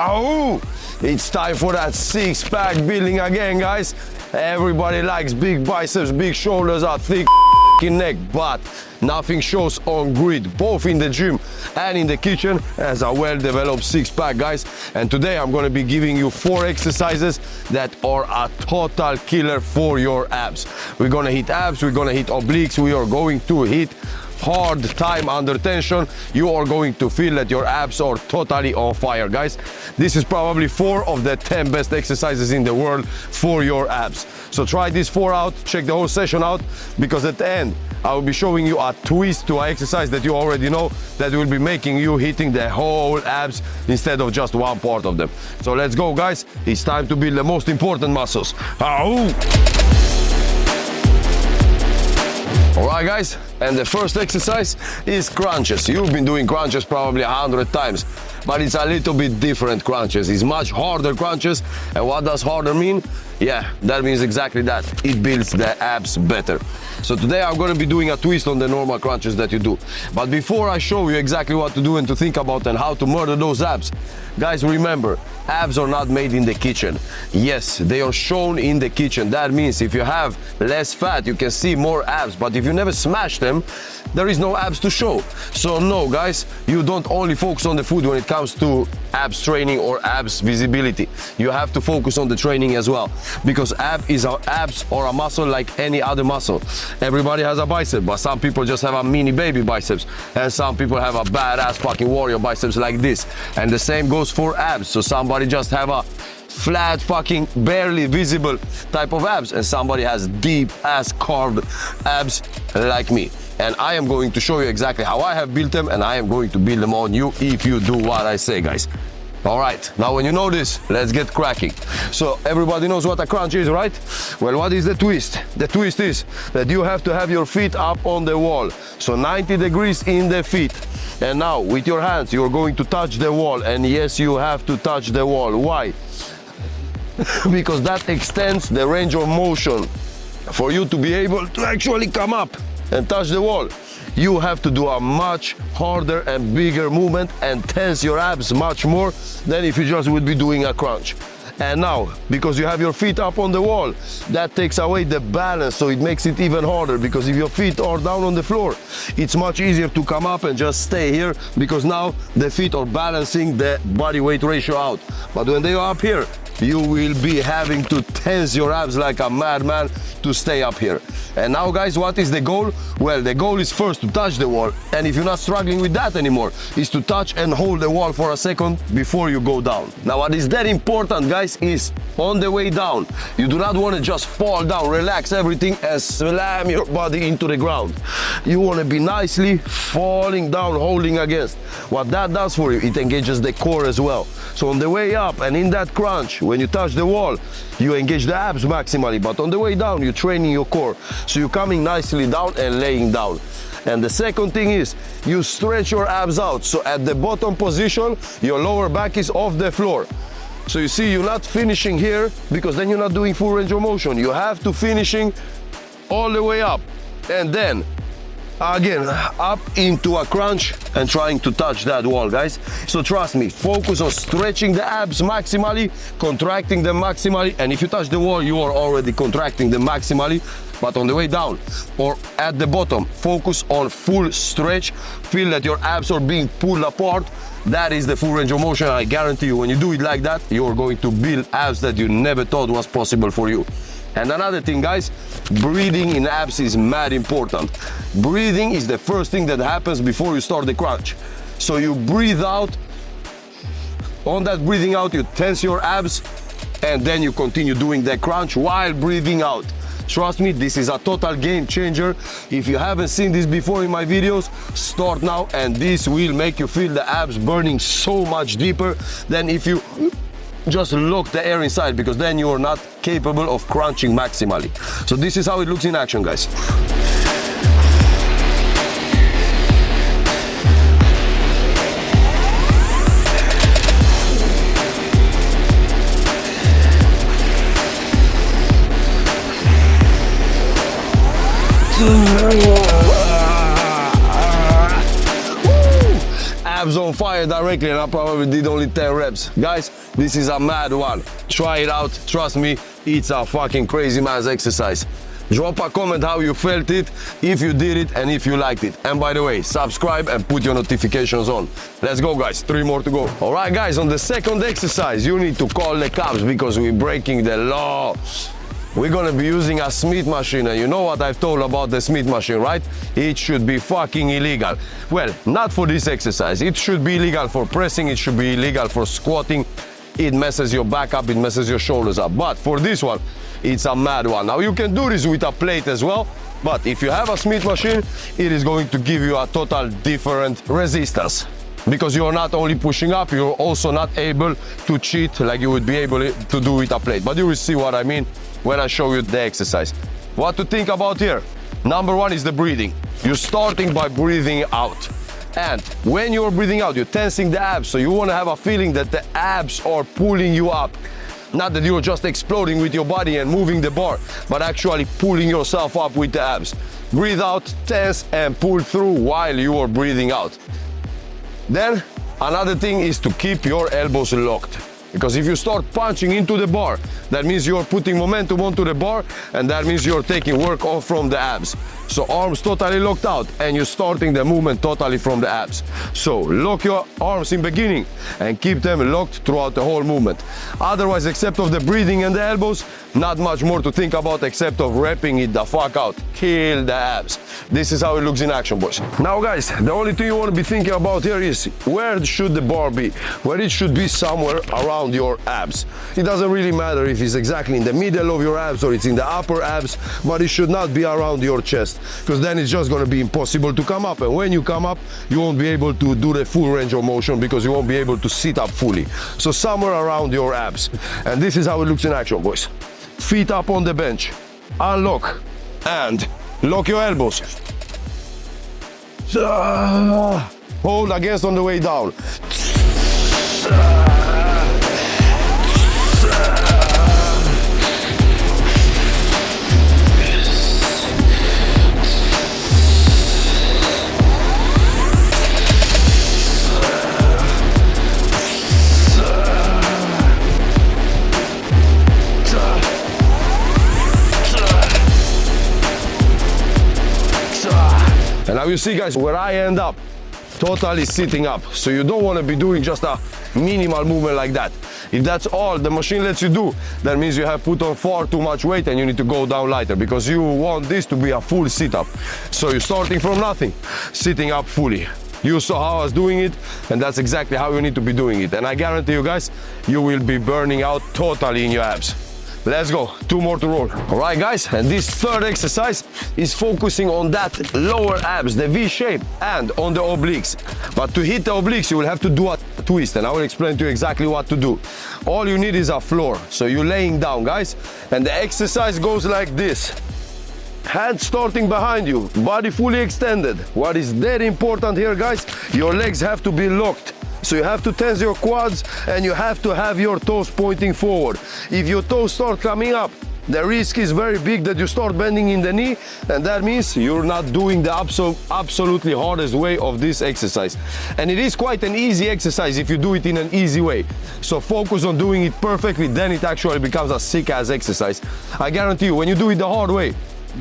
Ow! It's time for that six-pack building again, guys. Everybody likes big biceps, big shoulders, a thick neck, but nothing shows on grid, both in the gym and in the kitchen, as a well-developed six-pack, guys. And today I'm going to be giving you 4 exercises that are a total killer for your abs. We're going to hit abs, we're going to hit obliques, we are going to hit hard time under tension. You are going to feel that your abs are totally on fire, guys. This is probably 4 of the 10 best exercises in the world for your abs. So try these 4 out, check the whole session out, because at the end I will be showing you a twist to an exercise that you already know that will be making you hitting the whole abs instead of just one part of them. So let's go, guys. It's time to build the most important muscles. Ow! Alright, guys, and the first exercise is crunches. You've been doing crunches probably 100 times, but it's a little bit different crunches. It's much harder crunches. And what does harder mean? Yeah, that means exactly that. It builds the abs better. So today I'm going to be doing a twist on the normal crunches that you do. But before I show you exactly what to do and to think about and how to murder those abs, guys, remember, abs are not made in the kitchen. Yes, they are shown in the kitchen. That means if you have less fat, you can see more abs. But if you never smash them, there is no abs to show. So no, guys, you don't only focus on the food when it comes to abs training or abs visibility. You have to focus on the training as well, because abs are a muscle like any other muscle. Everybody has a bicep, but some people just have a mini baby biceps, and some people have a badass fucking warrior biceps like this. And the same goes for abs. So somebody just have a flat fucking barely visible type of abs, and somebody has deep ass carved abs like me. And I am going to show you exactly how I have built them, and I am going to build them on you if you do what I say, guys. All right, now when you know this, let's get cracking. So everybody knows what a crunch is, right? Well, what is the twist? The twist is that you have to have your feet up on the wall. So 90 degrees in the feet. And now with your hands, you're going to touch the wall. And yes, you have to touch the wall. Why? Because that extends the range of motion. For you to be able to actually come up and touch the wall, you have to do a much harder and bigger movement and tense your abs much more than if you just would be doing a crunch. And now, because you have your feet up on the wall, that takes away the balance, so it makes it even harder, because if your feet are down on the floor, it's much easier to come up and just stay here, because now the feet are balancing the body weight ratio out. But when they are up here, you will be having to tense your abs like a madman to stay up here. And now, guys, what is the goal? Well, the goal is first to touch the wall, and if you're not struggling with that anymore, is to touch and hold the wall for a second before you go down. Now, what is that important, guys, is on the way down, you do not want to just fall down, relax everything and slam your body into the ground. You want to be nicely falling down, holding against. What that does for you, it engages the core as well. So on the way up and in that crunch, when you touch the wall, you engage the abs maximally, but on the way down, you're training your core. So you're coming nicely down and laying down. And the second thing is, you stretch your abs out. So at the bottom position, your lower back is off the floor. So you see, you're not finishing here, because then you're not doing full range of motion. You have to finishing all the way up. And then again, up into a crunch and trying to touch that wall, guys. So trust me, focus on stretching the abs maximally, contracting them maximally, and if you touch the wall, you are already contracting them maximally. But on the way down or at the bottom, focus on full stretch. Feel that your abs are being pulled apart. That is the full range of motion. I guarantee you, when you do it like that, you're going to build abs that you never thought was possible for you. And another thing, guys, breathing in abs is mad important. Breathing is the first thing that happens before you start the crunch. So you breathe out. On that breathing out, you tense your abs, and then you continue doing the crunch while breathing out. Trust me, this is a total game changer. If you haven't seen this before in my videos, start now, and this will make you feel the abs burning so much deeper than if you just lock the air inside, because then you are not capable of crunching maximally. So this is how it looks in action, guys. abs on fire directly, and I probably did only 10 reps. Guys, this is a mad one. Try it out. Trust me, it's a fucking crazy man's exercise. Drop a comment how you felt it, if you did it, and if you liked it. And by the way, subscribe and put your notifications on. Let's go, guys. 3 more to go. All right, guys, on the second exercise, you need to call the cops because we're breaking the law. We're gonna be using a Smith machine, and you know what I've told about the Smith machine, right? It should be fucking illegal. Well, not for this exercise. It should be illegal for pressing, it should be illegal for squatting. It messes your back up, it messes your shoulders up. But for this one, it's a mad one. Now you can do this with a plate as well, but if you have a Smith machine, it is going to give you a total different resistance. Because you're not only pushing up, you're also not able to cheat like you would be able to do with a plate. But you will see what I mean when I show you the exercise. What to think about here? Number one is the breathing. You're starting by breathing out. And when you're breathing out, you're tensing the abs. So you want to have a feeling that the abs are pulling you up. Not that you're just exploding with your body and moving the bar, but actually pulling yourself up with the abs. Breathe out, tense, and pull through while you are breathing out. Then another thing is to keep your elbows locked. Because if you start punching into the bar, that means you're putting momentum onto the bar, and that means you're taking work off from the abs. So arms totally locked out, and you're starting the movement totally from the abs. So lock your arms in beginning and keep them locked throughout the whole movement. Otherwise, except of the breathing and the elbows, not much more to think about except of repping it the fuck out. Kill the abs. This is how it looks in action, boys. Now, guys, the only thing you want to be thinking about here is where should the bar be? Well, it should be somewhere around your abs. It doesn't really matter if it's exactly in the middle of your abs or it's in the upper abs, but it should not be around your chest, because then it's just going to be impossible to come up. And when you come up, you won't be able to do the full range of motion because you won't be able to sit up fully. So somewhere around your abs. And this is how it looks in action, boys. Feet up on the bench, unlock, and lock your elbows. Hold against on the way down. And now you see, guys, where I end up, totally sitting up. So you don't want to be doing just a minimal movement like that. If that's all the machine lets you do, that means you have put on far too much weight and you need to go down lighter, because you want this to be a full sit-up. So you're starting from nothing, sitting up fully. You saw how I was doing it, and that's exactly how you need to be doing it. And I guarantee you guys, you will be burning out totally in your abs. Let's go, 2 more to roll. All right, guys, and this third exercise is focusing on that lower abs, the V shape, and on the obliques. But to hit the obliques, you will have to do a twist, and I will explain to you exactly what to do. All you need is a floor. So you're laying down, guys, and the exercise goes like this. Hands starting behind you, body fully extended. What is very important here, guys, your legs have to be locked. So you have to tense your quads and you have to have your toes pointing forward. If your toes start coming up, the risk is very big that you start bending in the knee, and that means you're not doing the absolutely hardest way of this exercise. And it is quite an easy exercise if you do it in an easy way. So focus on doing it perfectly, then it actually becomes a sick-ass exercise. I guarantee you, when you do it the hard way,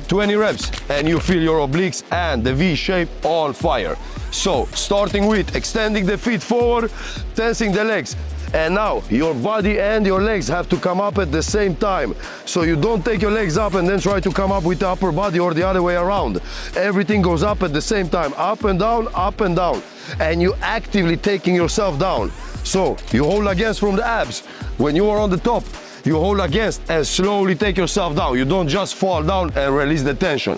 20 reps, and you feel your obliques and the V shape on fire. So, starting with extending the feet forward, tensing the legs. And now, your body and your legs have to come up at the same time. So you don't take your legs up and then try to come up with the upper body or the other way around. Everything goes up at the same time, up and down, up and down. And you actively taking yourself down. So, you hold against from the abs. When you are on the top, you hold against and slowly take yourself down. You don't just fall down and release the tension.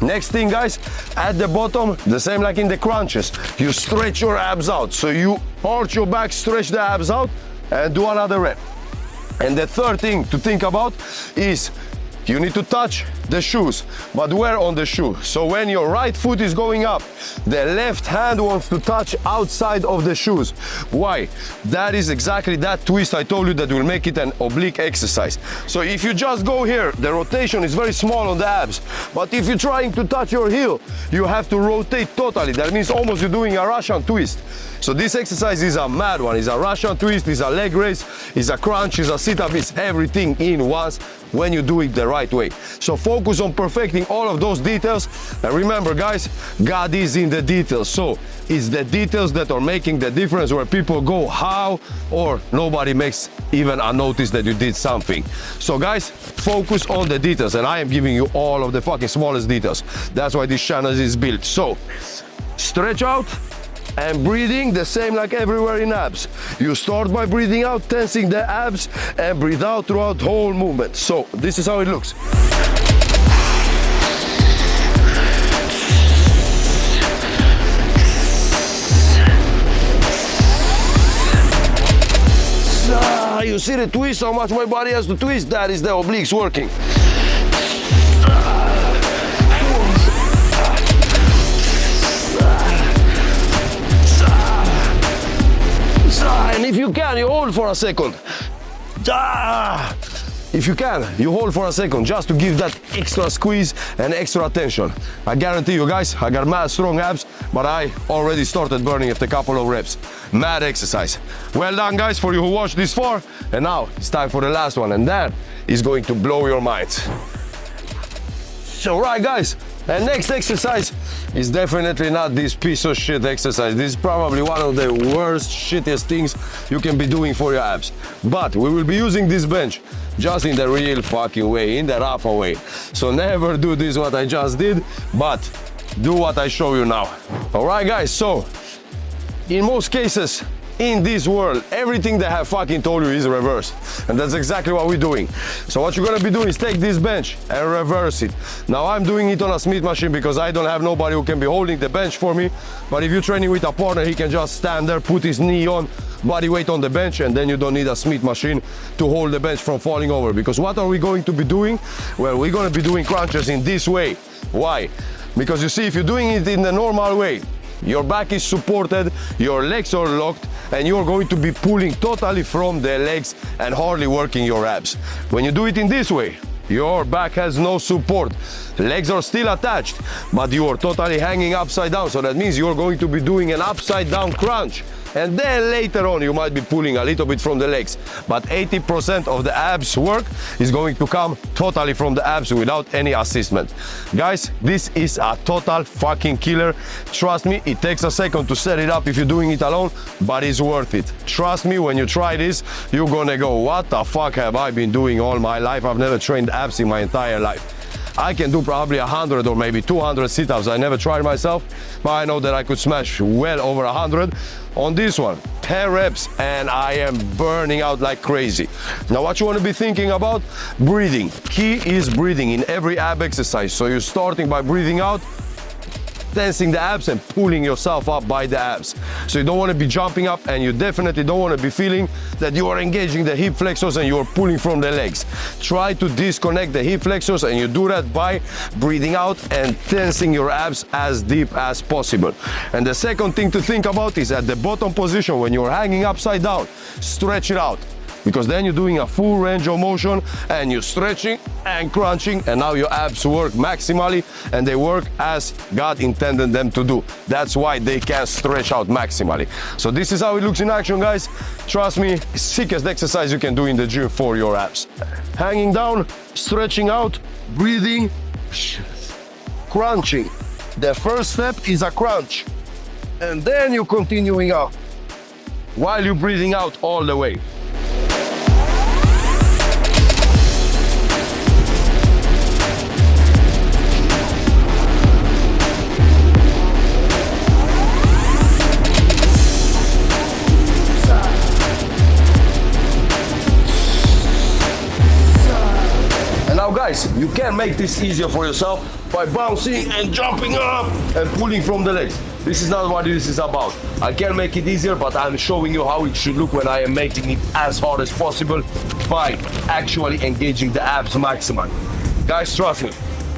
Next thing, guys, at the bottom, the same like in the crunches, you stretch your abs out. So you arch your back, stretch the abs out, and do another rep. And the third thing to think about is you need to touch the shoes, but where on the shoe? So when your right foot is going up, the left hand wants to touch outside of the shoes. Why? That is exactly that twist I told you that will make it an oblique exercise. So if you just go here, the rotation is very small on the abs, but if you're trying to touch your heel, you have to rotate totally. That means almost you're doing a Russian twist. So this exercise is a mad one. It's a Russian twist, it's a leg raise, it's a crunch, it's a sit-up, it's everything in once when you do it the right way. So focus on perfecting all of those details. And remember guys, God is in the details. So it's the details that are making the difference, where people go how, or nobody makes even a notice that you did something. So guys, focus on the details, and I am giving you all of the fucking smallest details. That's why this channel is built. So stretch out and breathing the same like everywhere in abs. You start by breathing out, tensing the abs, and breathe out throughout the whole movement. So this is how it looks. You see the twist, how much my body has to twist? That is the obliques working. And if you can, you hold for a second. If you can, you hold for a second just to give that extra squeeze and extra tension. I guarantee you guys, I got mad strong abs, but I already started burning after a couple of reps. Mad exercise. Well done guys for you who watched this far. And now it's time for the last one, and that is going to blow your minds. So right guys, and next exercise is definitely not this piece of shit exercise. This is probably one of the worst, shittiest things you can be doing for your abs. But we will be using this bench just in the real fucking way, in the rougher way. So never do this what I just did, but do what I show you now. All right guys, so in most cases in this world, everything that I have fucking told you is reversed, and that's exactly what we're doing. So what you're gonna be doing is take this bench and reverse it. Now I'm doing it on a Smith machine because I don't have nobody who can be holding the bench for me, but if you're training with a partner, he can just stand there, put his knee on, body weight on the bench, and then you don't need a Smith machine to hold the bench from falling over. Because what are we going to be doing? Well, we're gonna be doing crunches in this way. Why? Because you see, if you're doing it in the normal way, your back is supported, your legs are locked, and you're going to be pulling totally from the legs and hardly working your abs. When you do it in this way, your back has no support. Legs are still attached, but you are totally hanging upside down. So that means you're going to be doing an upside down crunch. And then later on you might be pulling a little bit from the legs, but 80% of the abs work is going to come totally from the abs without any assistment. Guys, this is a total fucking killer. Trust me, it takes a second to set it up if you're doing it alone, but it's worth it. Trust me, when you try this, you're gonna go, what the fuck have I been doing all my life? I've never trained abs in my entire life. I can do probably 100 or maybe 200 sit-ups. I never tried myself, but I know that I could smash well over 100 on this one. 10 reps and I am burning out like crazy. Now what you want to be thinking about? Breathing. Key is breathing in every ab exercise. So you're starting by breathing out, tensing the abs and pulling yourself up by the abs. So you don't want to be jumping up, and you definitely don't want to be feeling that you are engaging the hip flexors and you are pulling from the legs. Try to disconnect the hip flexors, and you do that by breathing out and tensing your abs as deep as possible. And the second thing to think about is at the bottom position, when you're hanging upside down, stretch it out. Because then you're doing a full range of motion and you're stretching and crunching, and now your abs work maximally and they work as God intended them to do. That's why they can stretch out maximally. So this is how it looks in action, guys. Trust me, sickest exercise you can do in the gym for your abs. Hanging down, stretching out, breathing, crunching. The first step is a crunch, and then you're continuing up while you're breathing out all the way. Now guys, you can make this easier for yourself by bouncing and jumping up and pulling from the legs. This is not what this is about. I can make it easier, but I'm showing you how it should look when I am making it as hard as possible by actually engaging the abs maximally. Guys, trust me,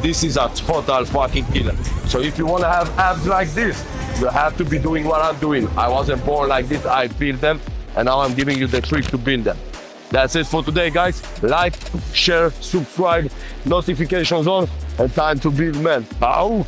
this is a total fucking killer. So if you want to have abs like this, you have to be doing what I'm doing. I wasn't born like this, I built them, and now I'm giving you the trick to build them. That's it for today, guys. Like, share, subscribe, notifications on, and time to build, man. Ow!